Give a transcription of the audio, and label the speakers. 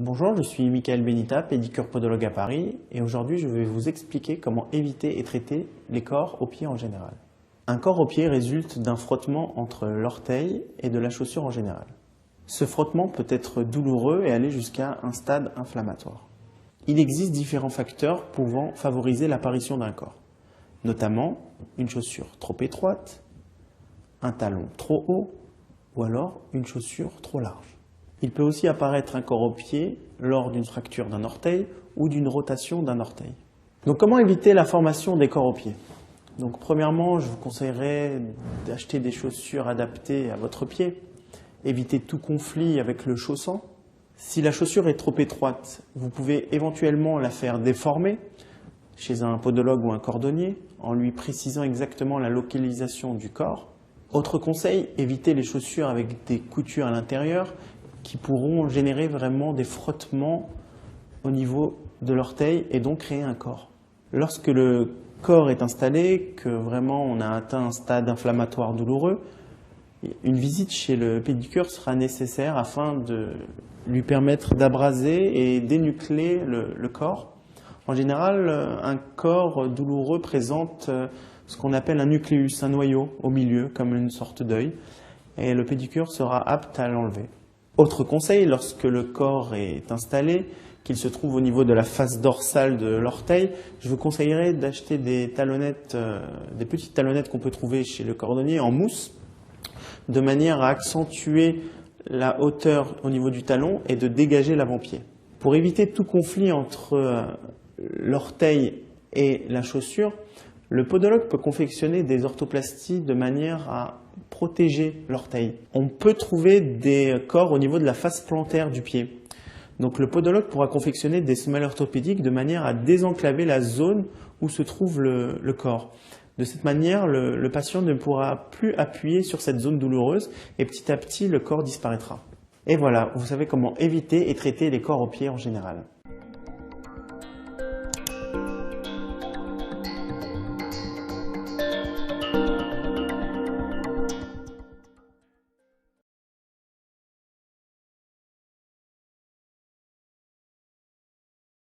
Speaker 1: Bonjour, je suis Michael Benita, pédicure podologue à Paris et aujourd'hui je vais vous expliquer comment éviter et traiter les cors aux pieds en général. Un cor au pied résulte d'un frottement entre l'orteil et de la chaussure en général. Ce frottement peut être douloureux et aller jusqu'à un stade inflammatoire. Il existe différents facteurs pouvant favoriser l'apparition d'un cor, notamment une chaussure trop étroite, un talon trop haut ou alors une chaussure trop large. Il peut aussi apparaître un cor au pied lors d'une fracture d'un orteil ou d'une rotation d'un orteil. Donc comment éviter la formation des cors au pied? Donc premièrement, je vous conseillerais d'acheter des chaussures adaptées à votre pied. Évitez tout conflit avec le chaussant. Si la chaussure est trop étroite, vous pouvez éventuellement la faire déformer chez un podologue ou un cordonnier en lui précisant exactement la localisation du corps. Autre conseil, évitez les chaussures avec des coutures à l'intérieur qui pourront générer vraiment des frottements au niveau de l'orteil et donc créer un cor. Lorsque le cor est installé, que vraiment on a atteint un stade inflammatoire douloureux, une visite chez le pédicure sera nécessaire afin de lui permettre d'abraser et d'énucléer le corps. En général, un corps douloureux présente ce qu'on appelle un nucléus, un noyau au milieu, comme une sorte d'œil, et le pédicure sera apte à l'enlever. Autre conseil, lorsque le cor est installé, qu'il se trouve au niveau de la face dorsale de l'orteil, je vous conseillerais d'acheter des talonnettes, des petites talonnettes qu'on peut trouver chez le cordonnier en mousse, de manière à accentuer la hauteur au niveau du talon et de dégager l'avant-pied. Pour éviter tout conflit entre l'orteil et la chaussure, le podologue peut confectionner des orthoplasties de manière à protéger l'orteil. On peut trouver des cors au niveau de la face plantaire du pied. Donc le podologue pourra confectionner des semelles orthopédiques de manière à désenclaver la zone où se trouve le corps. De cette manière, le patient ne pourra plus appuyer sur cette zone douloureuse et petit à petit le corps disparaîtra. Et voilà, vous savez comment éviter et traiter les cors aux pieds en général.